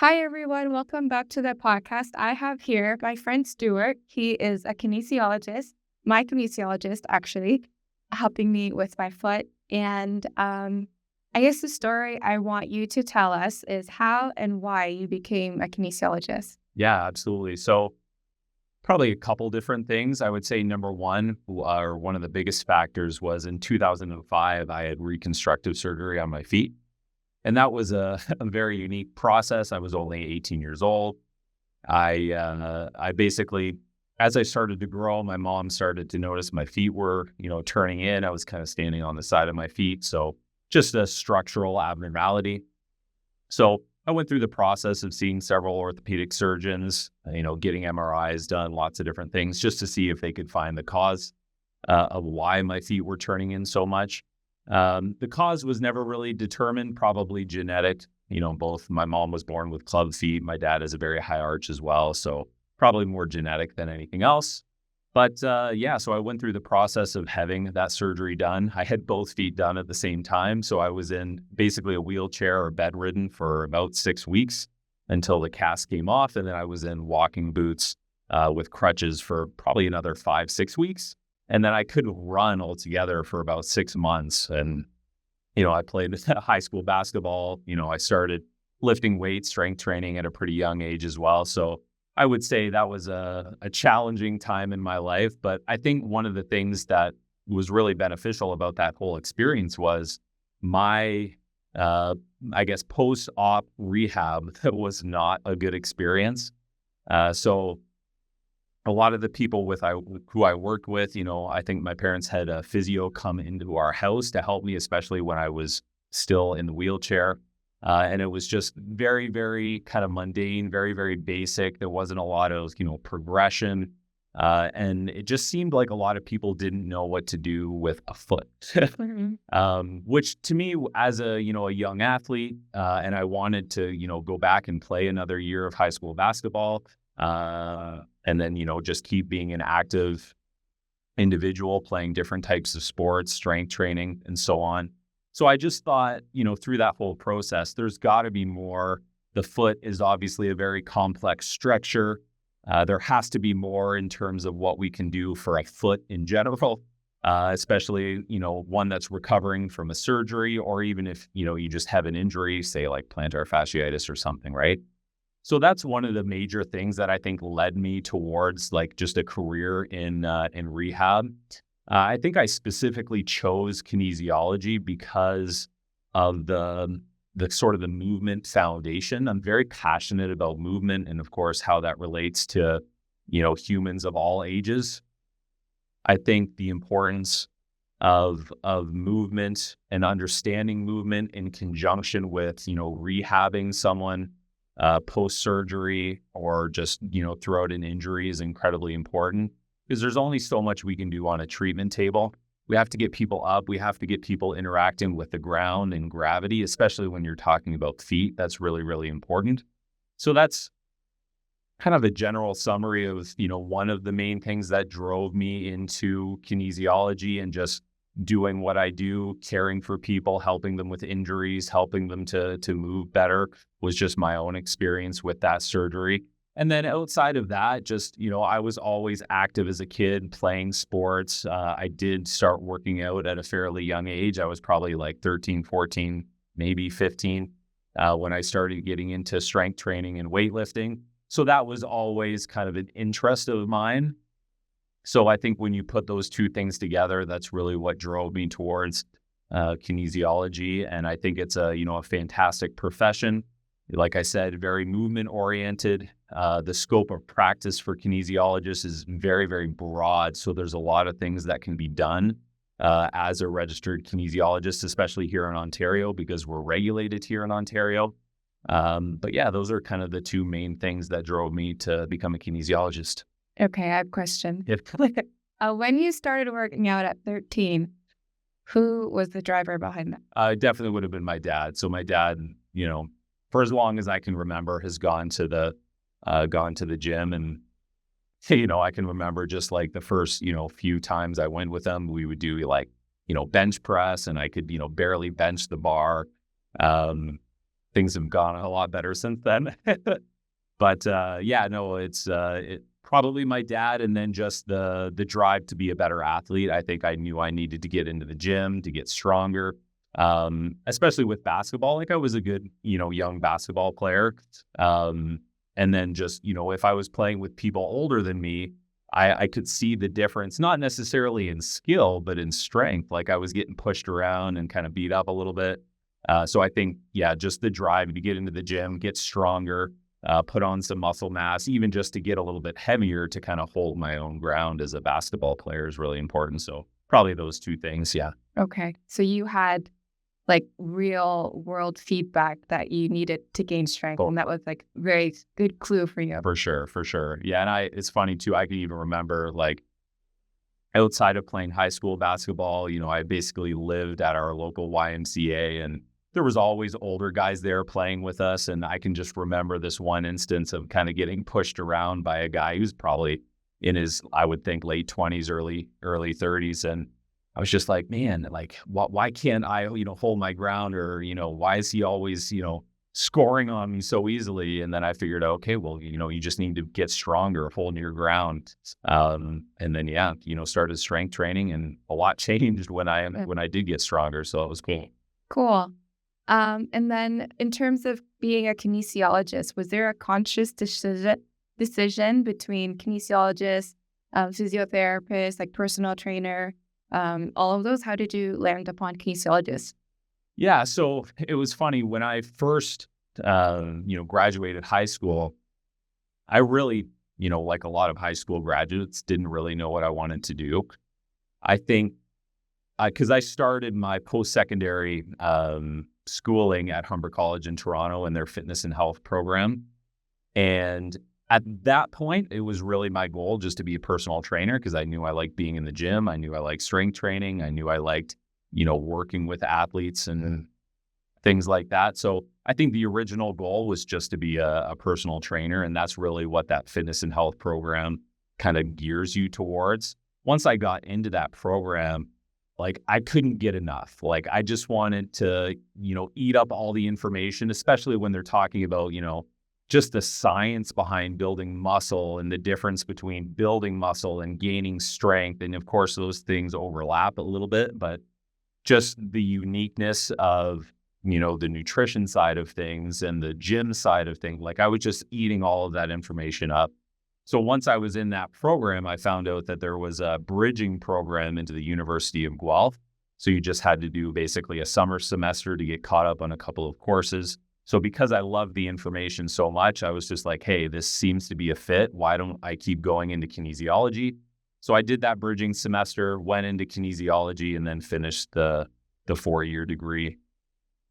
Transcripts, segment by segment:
Hi, everyone. Welcome back to the podcast. I have here my friend Stuart. He is a kinesiologist, my kinesiologist, actually, helping me with my foot. And I guess the story I want you to tell us is how and why you became a kinesiologist. Yeah, absolutely. So probably a couple different things. I would say number one, or one of the biggest factors was in 2005, I had reconstructive surgery on my feet. And that was a very unique process. I was only 18 years old. I basically, as I started to grow, my mom started to notice my feet were, turning in. I was kind of standing on the side of my feet. So just a structural abnormality. So I went through the process of seeing several orthopedic surgeons, getting MRIs done, lots of different things, just to see if they could find the cause of why my feet were turning in so much. The cause was never really determined, probably genetic. Both my mom was born with club feet. My dad has a very high arch as well. So probably more genetic than anything else. But so I went through the process of having that surgery done. I had both feet done at the same time. So I was in basically a wheelchair or bedridden for about 6 weeks until the cast came off. And then I was in walking boots with crutches for probably another 5-6 weeks. And then I couldn't run altogether for about 6 months. And, I played high school basketball. I started lifting weights, strength training at a pretty young age as well. So I would say that was a challenging time in my life. But I think one of the things that was really beneficial about that whole experience was my, post-op rehab that was not a good experience. So a lot of the people who I worked with, I think my parents had a physio come into our house to help me, especially when I was still in the wheelchair. And it was just very, very kind of mundane, very, very basic. There wasn't a lot of, progression. And it just seemed like a lot of people didn't know what to do with a foot, which to me as a young athlete, and I wanted to, go back and play another year of high school basketball. And then, just keep being an active individual, playing different types of sports, strength training, and so on. So I just thought, through that whole process, there's got to be more. The foot is obviously a very complex structure. There has to be more in terms of what we can do for a foot in general, especially, one that's recovering from a surgery, or even if, you just have an injury, say like plantar fasciitis or something, right? So that's one of the major things that I think led me towards like just a career in rehab. I think I specifically chose kinesiology because of the sort of the movement foundation. I'm very passionate about movement and, of course, how that relates to, humans of all ages. I think the importance of movement and understanding movement in conjunction with, rehabbing someone post-surgery or just, throughout an injury is incredibly important. Because there's only so much we can do on a treatment table. We have to get people up. We have to get people interacting with the ground and gravity, especially when you're talking about feet. That's really, really important. So that's kind of a general summary of, one of the main things that drove me into kinesiology and just doing what I do, caring for people, helping them with injuries, helping them to move better, was just my own experience with that surgery. And then outside of that, just, I was always active as a kid, playing sports. I did start working out at a fairly young age. I was probably like 13, 14, maybe 15, when I started getting into strength training and weightlifting. So that was always kind of an interest of mine. So I think when you put those two things together, that's really what drove me towards kinesiology. And I think it's a fantastic profession. Like I said, very movement oriented. The scope of practice for kinesiologists is very, very broad. So there's a lot of things that can be done as a registered kinesiologist, especially here in Ontario, because we're regulated here in Ontario. But yeah, those are kind of the two main things that drove me to become a kinesiologist. Okay, I have a question. Yep. When you started working out at 13, who was the driver behind that? It definitely would have been my dad. So my dad, for as long as I can remember, has gone to the gym. And, I can remember just like the first, few times I went with him, we would do like, bench press, and I could, barely bench the bar. things have gone a lot better since then. But yeah, no, it probably my dad, and then just the drive to be a better athlete. I think I knew I needed to get into the gym to get stronger, especially with basketball. Like I was a good, young basketball player. And then just, if I was playing with people older than me, I could see the difference, not necessarily in skill, but in strength. Like I was getting pushed around and kind of beat up a little bit. So I think, yeah, just the drive to get into the gym, get stronger, put on some muscle mass, even just to get a little bit heavier to kind of hold my own ground as a basketball player is really important. So probably those two things. Yeah. Okay. So you had like real world feedback that you needed to gain strength. Cool. And that was like very good clue for you. For sure. For sure. Yeah. And it's funny too. I can even remember like outside of playing high school basketball, I basically lived at our local YMCA, and there was always older guys there playing with us. And I can just remember this one instance of kind of getting pushed around by a guy who's probably in his, I would think, late 20s, early 30s. And I was just like, man, like, why can't I, hold my ground? Or, why is he always, scoring on me so easily? And then I figured, okay, well, you just need to get stronger, hold your ground. And then, yeah, started strength training, and a lot changed when I did get stronger. So it was cool. Cool. And then in terms of being a kinesiologist, was there a conscious decision between kinesiologist, physiotherapist, like personal trainer, all of those? How did you land upon kinesiologist? Yeah, so it was funny when I first, graduated high school. I really, like a lot of high school graduates, didn't really know what I wanted to do. I think because I started my post-secondary schooling at Humber College in Toronto in their fitness and health program. And at that point, it was really my goal just to be a personal trainer, because I knew I liked being in the gym. I knew I liked strength training. I knew I liked, working with athletes and things like that. So I think the original goal was just to be a personal trainer. And that's really what that fitness and health program kind of gears you towards. Once I got into that program, like I couldn't get enough. Like I just wanted to, eat up all the information, especially when they're talking about, just the science behind building muscle and the difference between building muscle and gaining strength. And of course, those things overlap a little bit, but just the uniqueness of, the nutrition side of things and the gym side of things. Like I was just eating all of that information up. So once I was in that program, I found out that there was a bridging program into the University of Guelph. So you just had to do basically a summer semester to get caught up on a couple of courses. So because I loved the information so much, I was just like, hey, this seems to be a fit. Why don't I keep going into kinesiology? So I did that bridging semester, went into kinesiology, and then finished the 4-year degree.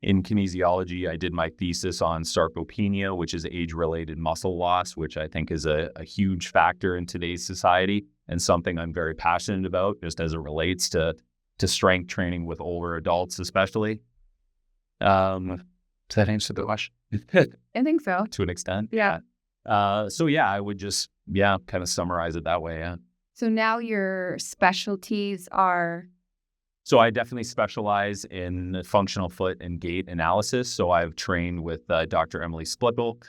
In kinesiology, I did my thesis on sarcopenia, which is age-related muscle loss, which I think is a huge factor in today's society and something I'm very passionate about, just as it relates to strength training with older adults, especially. Does that answer the question? I think so. To an extent. Yeah. So yeah, I would just, kind of summarize it that way. Yeah. So now your specialties are? So I definitely specialize in functional foot and gait analysis. So I've trained with Dr. Emily Splickle.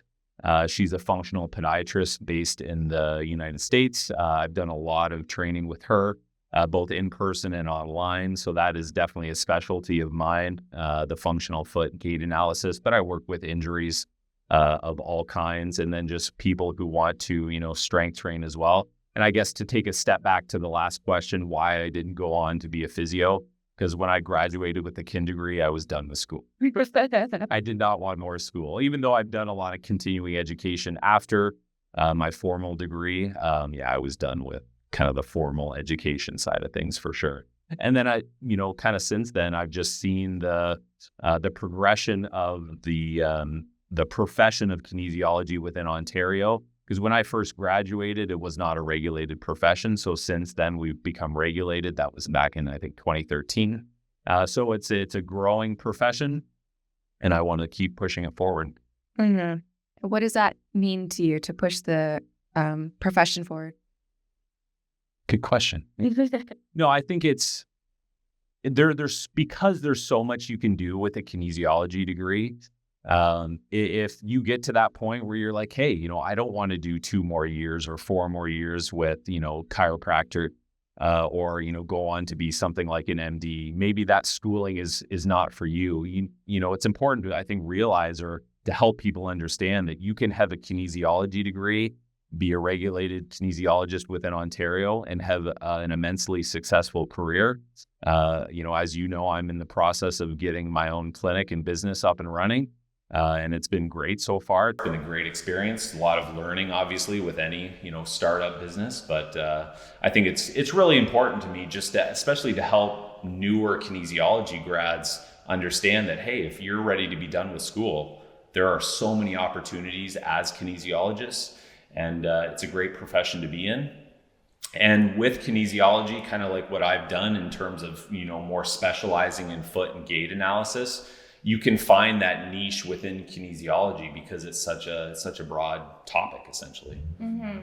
She's a functional podiatrist based in the United States. I've done a lot of training with her, both in person and online. So that is definitely a specialty of mine, the functional foot and gait analysis. But I work with injuries of all kinds, and then just people who want to, strength train as well. And I guess to take a step back to the last question, why I didn't go on to be a physio, because when I graduated with the kin degree, I was done with school. I did not want more school, even though I've done a lot of continuing education after my formal degree. I was done with kind of the formal education side of things for sure. And then I, kind of since then, I've just seen the progression of the profession of kinesiology within Ontario. Because when I first graduated, it was not a regulated profession. So since then, we've become regulated. That was back in, I think, 2013. So it's a growing profession, and I want to keep pushing it forward. Mm-hmm. What does that mean to you to push the profession forward? Good question. No, I think there's because there's so much you can do with a kinesiology degree. If you get to that point where you're like, hey, I don't want to do 2 more years or 4 more years with, chiropractor, or, go on to be something like an MD, maybe that schooling is not for you. It's important to, I think, realize or to help people understand that you can have a kinesiology degree, be a regulated kinesiologist within Ontario, and have an immensely successful career. As I'm in the process of getting my own clinic and business up and running. And it's been great so far. It's been a great experience. A lot of learning, obviously, with any, startup business. But I think it's really important to me, especially to help newer kinesiology grads understand that, hey, if you're ready to be done with school, there are so many opportunities as kinesiologists, and it's a great profession to be in. And with kinesiology, kind of like what I've done in terms of, more specializing in foot and gait analysis, you can find that niche within kinesiology because it's such a broad topic, essentially. Mm-hmm.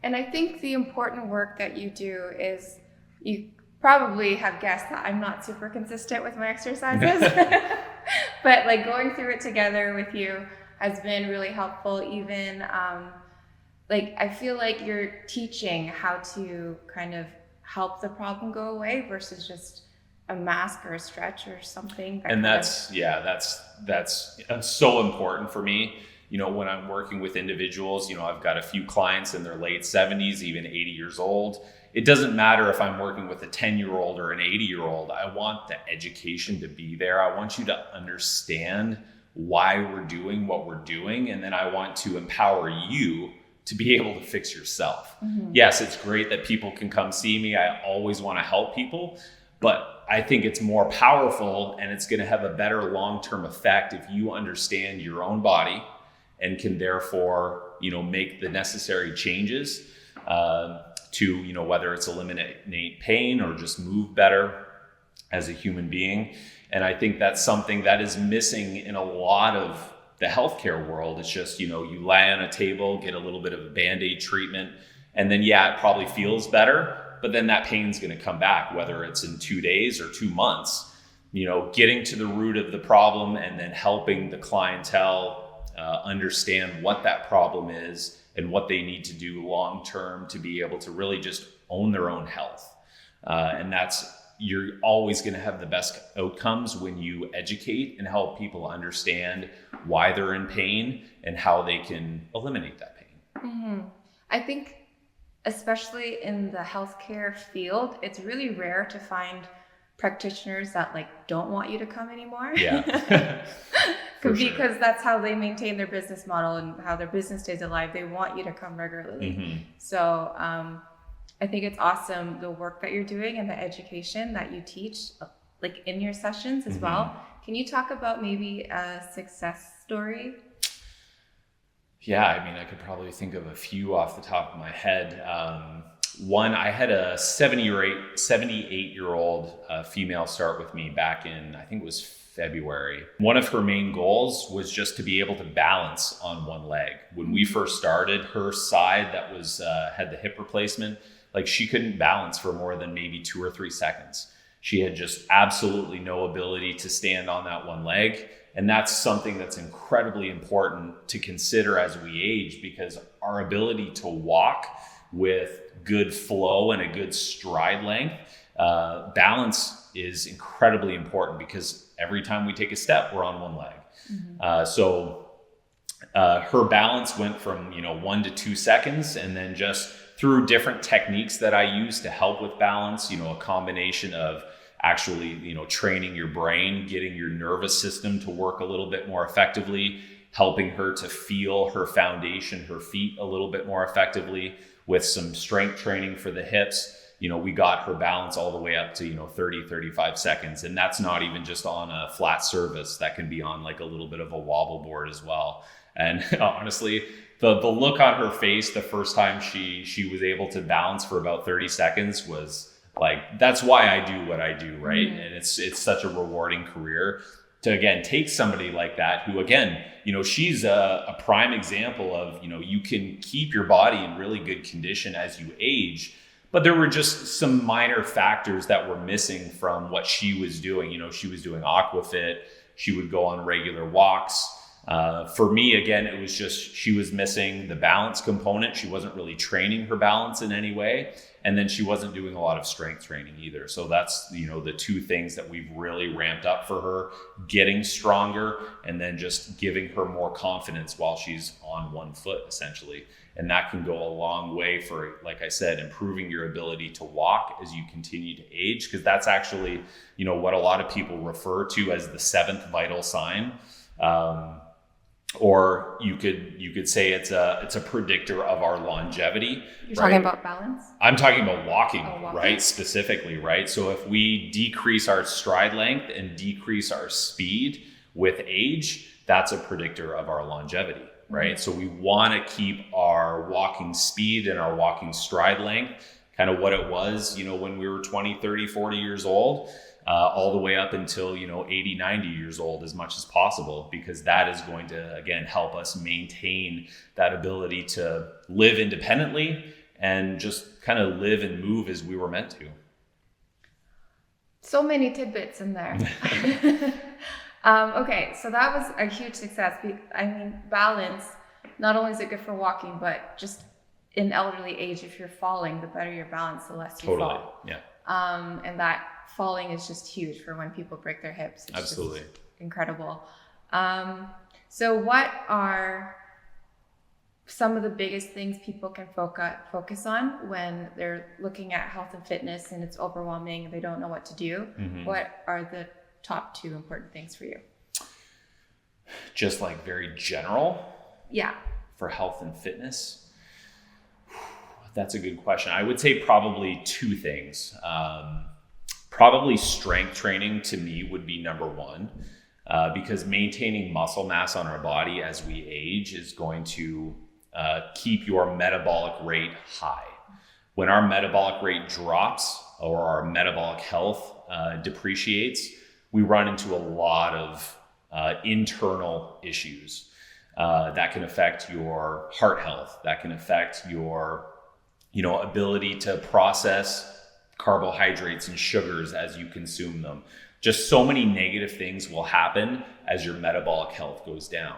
And I think the important work that you do is, you probably have guessed that I'm not super consistent with my exercises, but like going through it together with you has been really helpful. Even I feel like you're teaching how to kind of help the problem go away versus just a mask or a stretch or something. And that's so important for me. When I'm working with individuals, I've got a few clients in their late 70s, even 80 years old. It doesn't matter if I'm working with a 10-year-old or an 80-year-old. I want the education to be there. I want you to understand why we're doing what we're doing. And then I want to empower you to be able to fix yourself. Mm-hmm. Yes, it's great that people can come see me. I always want to help people, but I think it's more powerful and it's going to have a better long-term effect if you understand your own body and can therefore, make the necessary changes to, whether it's eliminate pain or just move better as a human being. And I think that's something that is missing in a lot of the healthcare world. It's just, you lie on a table, get a little bit of a Band-Aid treatment, and then, it probably feels better. But then that pain's going to come back, whether it's in 2 days or 2 months. Getting to the root of the problem and then helping the clientele understand what that problem is and what they need to do long term to be able to really just own their own health. And you're always going to have the best outcomes when you educate and help people understand why they're in pain and how they can eliminate that pain. Mm-hmm. I think, especially in the healthcare field, it's really rare to find practitioners that don't want you to come anymore. Yeah. Because that's how they maintain their business model and how their business stays alive. They want you to come regularly. Mm-hmm. So I think it's awesome, the work that you're doing and the education that you teach, in your sessions as mm-hmm. well. Can you talk about maybe a success story? Yeah, I could probably think of a few off the top of my head. One, I had a 78-year-old female start with me back in, I think it was February. One of her main goals was just to be able to balance on one leg. When we first started, her side that was had the hip replacement, she couldn't balance for more than maybe 2 or 3 seconds. She had just absolutely no ability to stand on that one leg. And that's something that's incredibly important to consider as we age, because our ability to walk with good flow and a good stride length, balance is incredibly important, because every time we take a step, we're on one leg. Mm-hmm. So her balance went from 1 to 2 seconds, and then just through different techniques that I use to help with balance, a combination of actually, training your brain, getting your nervous system to work a little bit more effectively, helping her to feel her foundation, her feet a little bit more effectively, with some strength training for the hips. We got her balance all the way up to, 30, 35 seconds. And that's not even just on a flat surface. That can be on a little bit of a wobble board as well. And honestly, the look on her face the first time she was able to balance for about 30 seconds was that's why I do what I do, right? Mm-hmm. And it's such a rewarding career to, again, take somebody like that who, again, she's a prime example of, you can keep your body in really good condition as you age, but there were just some minor factors that were missing from what she was doing. She was doing aquafit. She would go on regular walks. For me, again, it was just she was missing the balance component. She wasn't really training her balance in any way. And then she wasn't doing a lot of strength training either. So that's, the two things that we've really ramped up for her, getting stronger and then just giving her more confidence while she's on one foot, essentially. And that can go a long way for, like I said, improving your ability to walk as you continue to age, because that's actually, what a lot of people refer to as the seventh vital sign. Or you could say it's a predictor of our longevity. You're talking about balance? I'm talking about walking, walking, right? Specifically, right? So if we decrease our stride length and decrease our speed with age, that's a predictor of our longevity, right? Mm-hmm. So we want to keep our walking speed and our walking stride length kind of what it was, when we were 20, 30, 40 years old. All the way up until, 80, 90 years old as much as possible, because that is going to, again, help us maintain that ability to live independently and just kind of live and move as we were meant to. So many tidbits in there. Okay, so that was a huge success. I mean, balance, not only is it good for walking, but just in elderly age, if you're falling, the better your balance, the less you fall. Yeah. And that falling is just huge for when people break their hips. It's absolutely just incredible. So what are some of the biggest things people can focus on when they're looking at health and fitness and it's overwhelming and they don't know what to do? Mm-hmm. What are the top two important things for you? Just like very general? Yeah. For health and fitness? That's a good question. I would say probably two things. Probably strength training to me would be number one, because maintaining muscle mass on our body as we age is going to keep your metabolic rate high. When our metabolic rate drops or our metabolic health depreciates, we run into a lot of internal issues that can affect your heart health, that can affect your ability to process carbohydrates and sugars as you consume them. Just so many negative things will happen as your metabolic health goes down.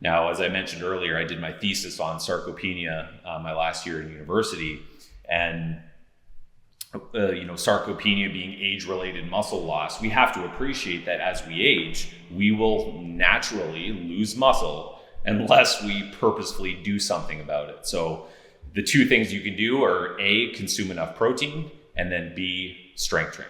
Now, as I mentioned earlier, I did my thesis on sarcopenia my last year in university, and sarcopenia being age-related muscle loss, we have to appreciate that as we age, we will naturally lose muscle unless we purposefully do something about it. So the two things you can do are A, consume enough protein, and then B, strength train,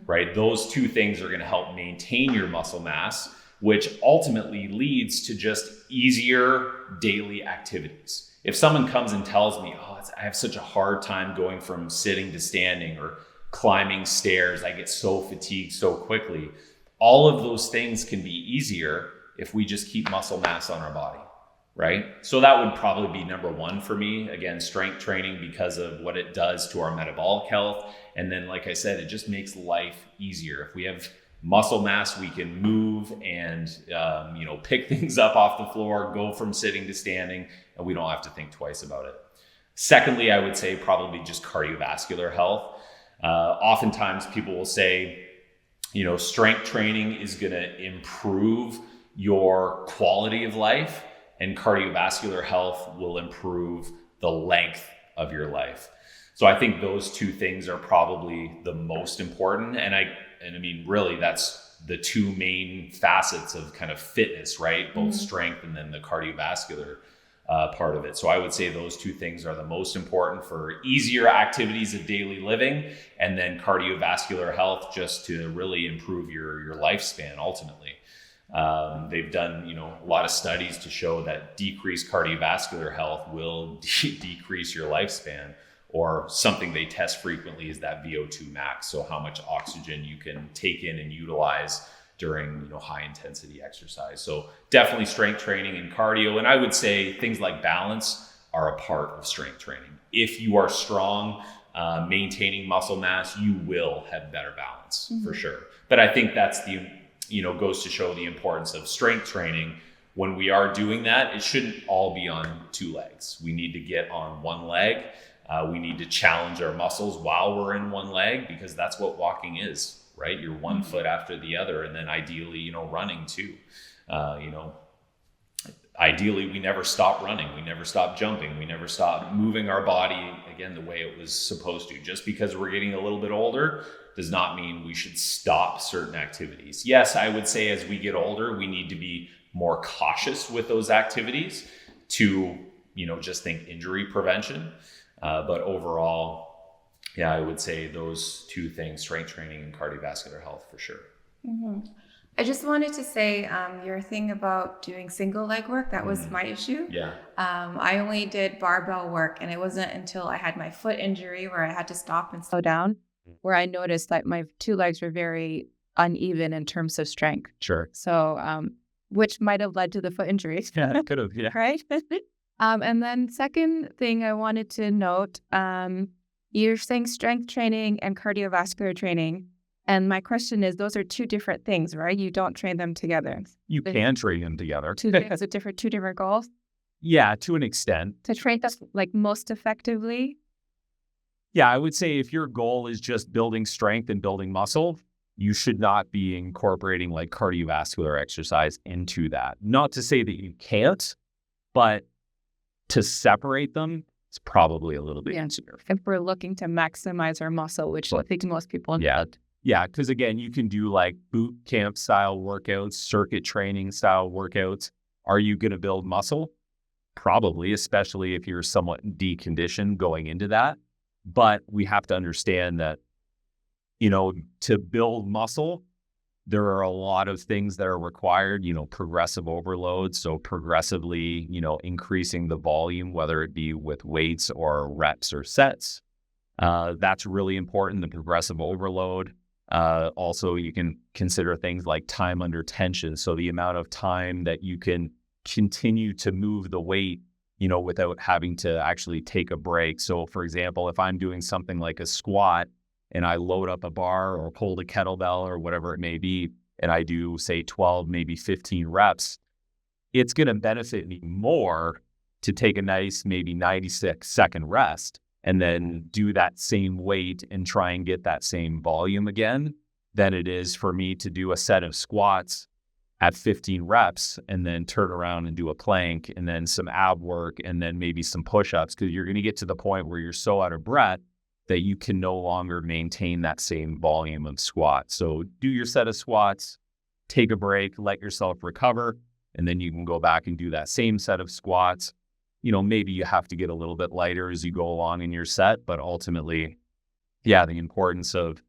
right? Those two things are going to help maintain your muscle mass, which ultimately leads to just easier daily activities. If someone comes and tells me, I have such a hard time going from sitting to standing or climbing stairs, I get so fatigued so quickly, all of those things can be easier if we just keep muscle mass on our body. Right? So that would probably be number one for me. Again, strength training, because of what it does to our metabolic health. And then, like I said, it just makes life easier. If we have muscle mass, we can move and, pick things up off the floor, go from sitting to standing, and we don't have to think twice about it. Secondly, I would say probably just cardiovascular health. Oftentimes people will say, strength training is going to improve your quality of life, and cardiovascular health will improve the length of your life. So I think those two things are probably the most important. And I mean, really, that's the two main facets of kind of fitness, right? Both strength and then the cardiovascular part of it. So I would say those two things are the most important for easier activities of daily living, and then cardiovascular health just to really improve your lifespan ultimately. They've done, a lot of studies to show that decreased cardiovascular health will decrease your lifespan, or something they test frequently is that VO2 max. So how much oxygen you can take in and utilize during, high intensity exercise. So definitely strength training and cardio. And I would say things like balance are a part of strength training. If you are strong, maintaining muscle mass, you will have better balance for sure. But I think that's goes to show the importance of strength training. When we are doing that, it shouldn't all be on two legs. We need to get on one leg. We need to challenge our muscles while we're in one leg, because that's what walking is, right? You're one foot after the other, and then ideally, running too. ideally, we never stop running, we never stop jumping, we never stop moving our body, again, the way it was supposed to. Just because we're getting a little bit older does not mean we should stop certain activities. Yes, I would say as we get older, we need to be more cautious with those activities to, just think injury prevention. But overall, yeah, I would say those two things, strength training and cardiovascular health, for sure. Mm-hmm. I just wanted to say your thing about doing single leg work, that was my issue. Yeah. I only did barbell work, and it wasn't until I had my foot injury where I had to stop and slow down where I noticed that my two legs were very uneven in terms of strength. Sure. So, which might have led to the foot injury. Yeah, it could have, yeah. Right? And then second thing I wanted to note, you're saying strength training and cardiovascular training. And my question is, those are two different things, right? You don't train them together. You can train them together. Two different goals? Yeah, to an extent. To train them like most effectively? Yeah, I would say if your goal is just building strength and building muscle, you should not be incorporating like cardiovascular exercise into that. Not to say that you can't, but to separate them, it's probably a little bit easier. If we're looking to maximize our muscle, which I think most people need. Yeah, because again, you can do like boot camp style workouts, circuit training style workouts. Are you going to build muscle? Probably, especially if you're somewhat deconditioned going into that. But we have to understand that, to build muscle, there are a lot of things that are required, progressive overload. So progressively, increasing the volume, whether it be with weights or reps or sets. That's really important, the progressive overload. Also, you can consider things like time under tension. So the amount of time that you can continue to move the weight, without having to actually take a break. So for example, if I'm doing something like a squat and I load up a bar or hold a kettlebell or whatever it may be, and I do say 12, maybe 15 reps, it's going to benefit me more to take a nice, maybe 96-second rest and then do that same weight and try and get that same volume again than it is for me to do a set of squats at 15 reps and then turn around and do a plank and then some ab work and then maybe some push-ups, because you're going to get to the point where you're so out of breath that you can no longer maintain that same volume of squats. So do your set of squats, take a break, let yourself recover, and then you can go back and do that same set of squats. Maybe you have to get a little bit lighter as you go along in your set, but ultimately, yeah, the importance of,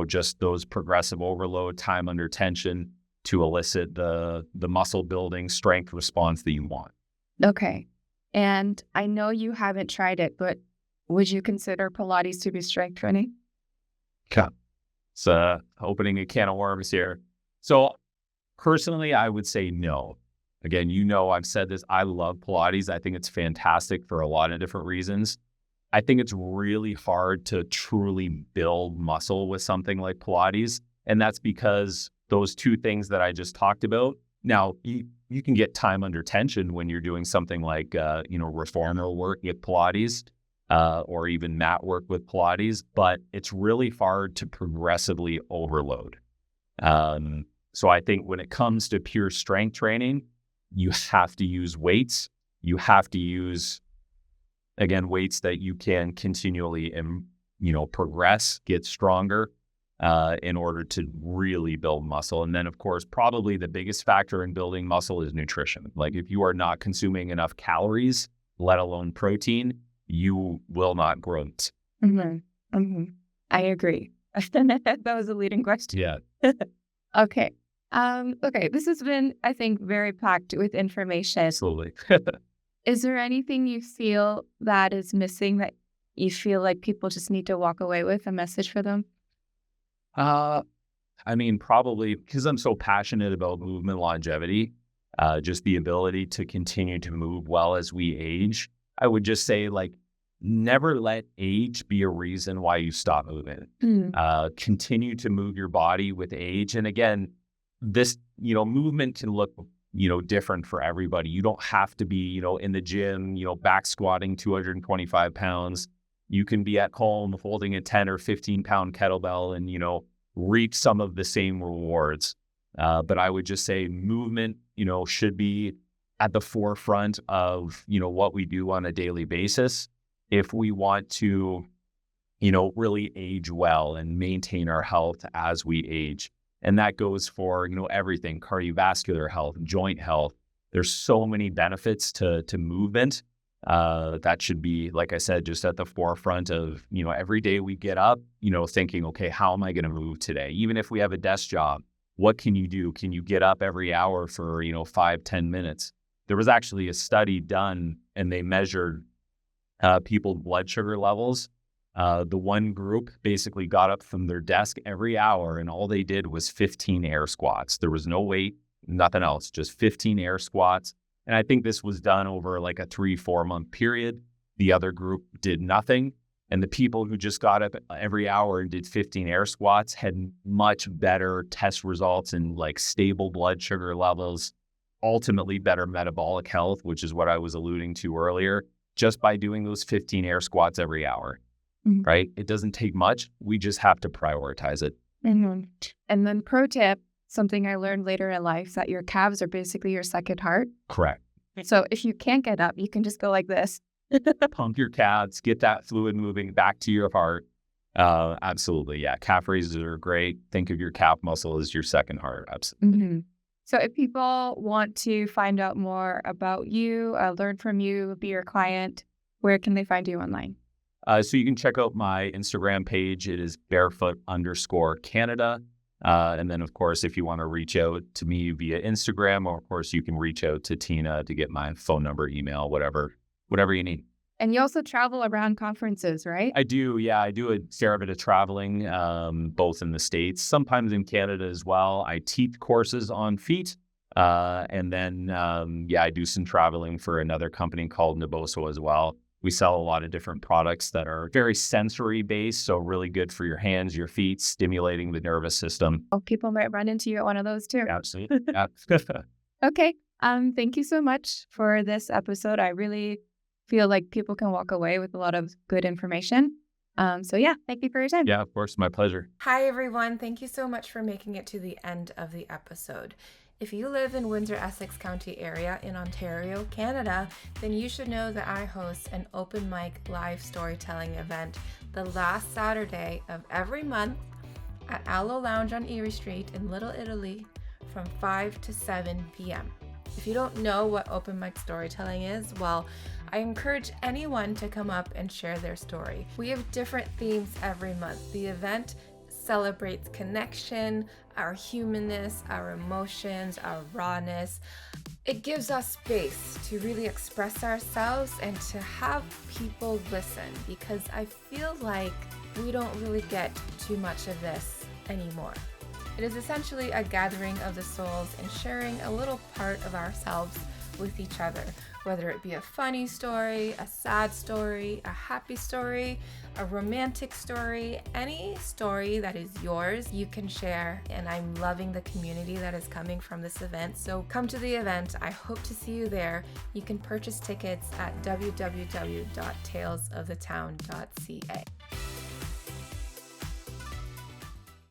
just those progressive overload, time under tension to elicit the muscle building strength response that you want. Okay. And I know you haven't tried it, but would you consider Pilates to be strength training? Okay. It's opening a can of worms here. So personally, I would say no. Again, I've said this, I love Pilates. I think it's fantastic for a lot of different reasons. I think it's really hard to truly build muscle with something like Pilates. And that's because those two things that I just talked about. Now, you can get time under tension when you're doing something like, reformer work with Pilates, or even mat work with Pilates, but it's really hard to progressively overload. So I think when it comes to pure strength training, you have to use weights. You have to use, again, weights that you can continually, progress, get stronger, in order to really build muscle. And then, of course, probably the biggest factor in building muscle is nutrition. Like if you are not consuming enough calories, let alone protein, you will not grow. Mm-hmm. Mm-hmm. I agree. That was a leading question. Yeah. Okay. Okay. This has been, I think, very packed with information. Absolutely. Is there anything you feel that is missing that you feel like people just need to walk away with, a message for them? Probably because I'm so passionate about movement longevity, just the ability to continue to move well as we age. I would just say, never let age be a reason why you stop moving. Continue to move your body with age. And again, this, movement can look, different for everybody. You don't have to be, in the gym, back squatting 225 pounds. You can be at home holding a 10 or 15 pound kettlebell and, reap some of the same rewards. But I would just say movement, should be at the forefront of, what we do on a daily basis if we want to, really age well and maintain our health as we age. And that goes for, everything, cardiovascular health, joint health. There's so many benefits to movement. That should be, like I said, just at the forefront of, every day we get up, thinking, okay, how am I going to move today? Even if we have a desk job, what can you do? Can you get up every hour for, 5-10 minutes? There was actually a study done and they measured people's blood sugar levels. The one group basically got up from their desk every hour and all they did was 15 air squats. There was no weight, nothing else, just 15 air squats. And I think this was done over like a 3-4 month period. The other group did nothing. And the people who just got up every hour and did 15 air squats had much better test results and like stable blood sugar levels, ultimately better metabolic health, which is what I was alluding to earlier, just by doing those 15 air squats every hour. Mm-hmm. Right? It doesn't take much. We just have to prioritize it. Mm-hmm. And then pro tip, something I learned later in life, that your calves are basically your second heart. Correct. So if you can't get up, you can just go like this. Pump your calves, get that fluid moving back to your heart. Absolutely. Yeah. Calf raises are great. Think of your calf muscle as your second heart. Absolutely. Mm-hmm. So if people want to find out more about you, learn from you, be your client, where can they find you online? So you can check out my Instagram page. It is barefoot_Canada. And then, of course, if you want to reach out to me via Instagram, or of course, you can reach out to Tina to get my phone number, email, whatever you need. And you also travel around conferences, right? I do. Yeah, I do a fair bit of traveling, both in the States, sometimes in Canada as well. I teach courses on feet. And then, I do some traveling for another company called Naboso as well. We sell a lot of different products that are very sensory based, so really good for your hands, your feet, stimulating the nervous system. Oh, people might run into you at one of those too. Absolutely. Yeah. Okay. Thank you so much for this episode. I really feel like people can walk away with a lot of good information. Thank you for your time. Yeah, of course. My pleasure. Hi, everyone. Thank you so much for making it to the end of the episode. If you live in Windsor-Essex County area in Ontario, Canada, then you should know that I host an open mic live storytelling event the last Saturday of every month at Aloe Lounge on Erie Street in Little Italy from 5 to 7 p.m. If you don't know what open mic storytelling is, well, I encourage anyone to come up and share their story. We have different themes every month. The event celebrates connection, our humanness, our emotions, our rawness. It gives us space to really express ourselves and to have people listen, because I feel like we don't really get too much of this anymore. It is essentially a gathering of the souls and sharing a little part of ourselves with each other, whether it be a funny story, a sad story, a happy story, a romantic story, any story that is yours, you can share. And I'm loving the community that is coming from this event. So come to the event. I hope to see you there. You can purchase tickets at www.talesofthetown.ca.